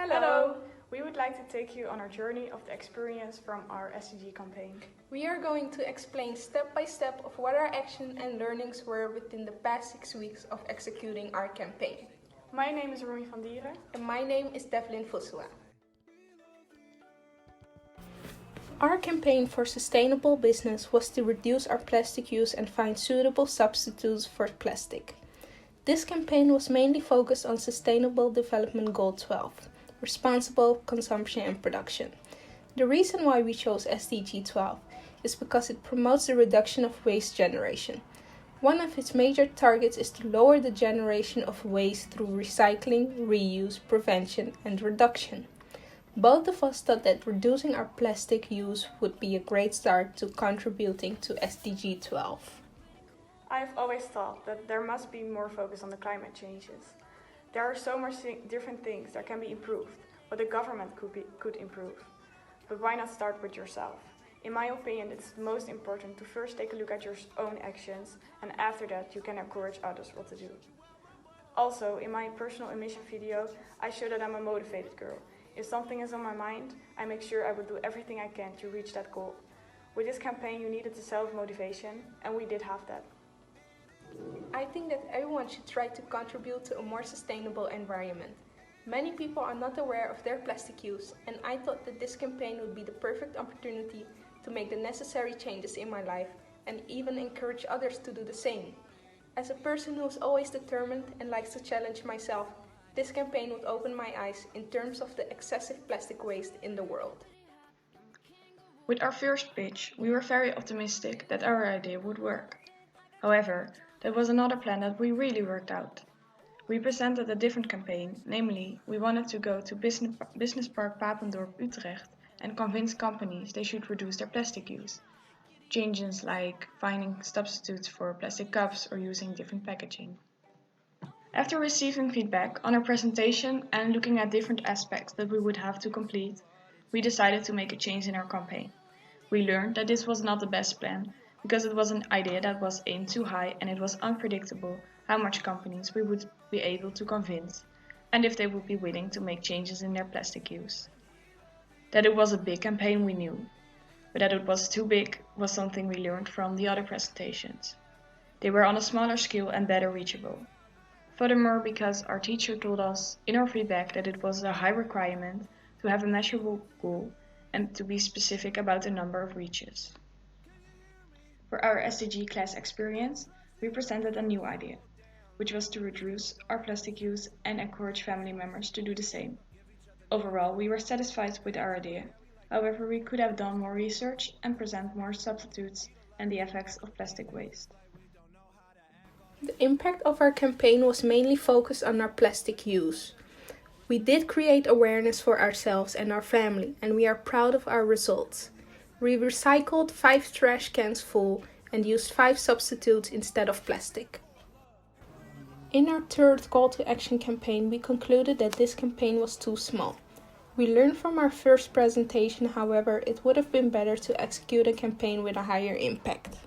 Hello! We would like to take you on our journey of the experience from our SDG campaign. We are going to explain step by step of what our action and learnings were within the past 6 weeks of executing our campaign. My name is Rommy van Dieren. And my name is Devlin Fosuaa. Our campaign for sustainable business was to reduce our plastic use and find suitable substitutes for plastic. This campaign was mainly focused on Sustainable Development Goal 12, responsible consumption and production. The reason why we chose SDG 12 is because it promotes the reduction of waste generation. One of its major targets is to lower the generation of waste through recycling, reuse, prevention, and reduction. Both of us thought that reducing our plastic use would be a great start to contributing to SDG 12. I've always thought that there must be more focus on the climate changes. There are so much different things that can be improved, but the government could improve. But why not start with yourself? In my opinion, it's most important to first take a look at your own actions, and after that you can encourage others what to do. Also, in my personal emission video, I show that I'm a motivated girl. If something is on my mind, I make sure I will do everything I can to reach that goal. With this campaign you needed the self-motivation, and we did have that. I think that everyone should try to contribute to a more sustainable environment. Many people are not aware of their plastic use, and I thought that this campaign would be the perfect opportunity to make the necessary changes in my life and even encourage others to do the same. As a person who is always determined and likes to challenge myself, this campaign would open my eyes in terms of the excessive plastic waste in the world. With our first pitch, we were very optimistic that our idea would work. However, there was another plan that we really worked out. We presented a different campaign, namely, we wanted to go to Business Park Papendorp, Utrecht and convince companies they should reduce their plastic use. Changes like finding substitutes for plastic cups or using different packaging. After receiving feedback on our presentation and looking at different aspects that we would have to complete, we decided to make a change in our campaign. We learned that this was not the best plan, because it was an idea that was aimed too high and it was unpredictable how much companies we would be able to convince and if they would be willing to make changes in their plastic use. That it was a big campaign we knew, but that it was too big was something we learned from the other presentations. They were on a smaller scale and better reachable. Furthermore, because our teacher told us in our feedback that it was a high requirement to have a measurable goal and to be specific about the number of reaches. For our SDG class experience, we presented a new idea, which was to reduce our plastic use and encourage family members to do the same. Overall, we were satisfied with our idea. However, we could have done more research and present more substitutes and the effects of plastic waste. The impact of our campaign was mainly focused on our plastic use. We did create awareness for ourselves and our family, and we are proud of our results. We recycled 5 trash cans full and used 5 substitutes instead of plastic. In our third call to action campaign, we concluded that this campaign was too small. We learned from our first presentation, however, it would have been better to execute a campaign with a higher impact.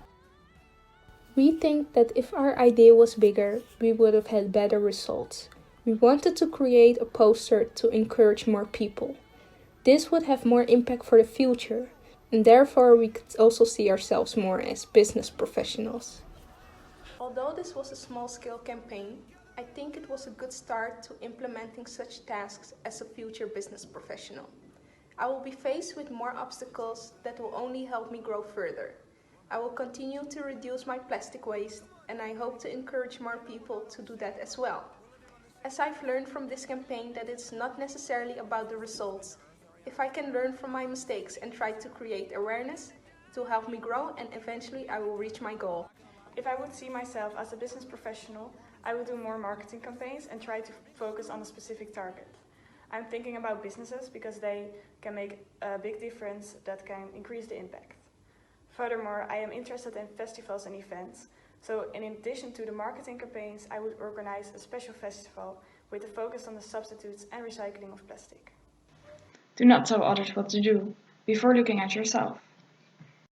We think that if our idea was bigger, we would have had better results. We wanted to create a poster to encourage more people. This would have more impact for the future, and therefore we could also see ourselves more as business professionals. Although this was a small-scale campaign, I think it was a good start to implementing such tasks as a future business professional. I will be faced with more obstacles that will only help me grow further. I will continue to reduce my plastic waste, and I hope to encourage more people to do that as well. As I've learned from this campaign that it's not necessarily about the results. If I can learn from my mistakes and try to create awareness, it will help me grow and eventually I will reach my goal. If I would see myself as a business professional, I would do more marketing campaigns and try to focus on a specific target. I'm thinking about businesses because they can make a big difference that can increase the impact. Furthermore, I am interested in festivals and events, so in addition to the marketing campaigns, I would organize a special festival with a focus on the substitutes and recycling of plastic. Do not tell others what to do before looking at yourself.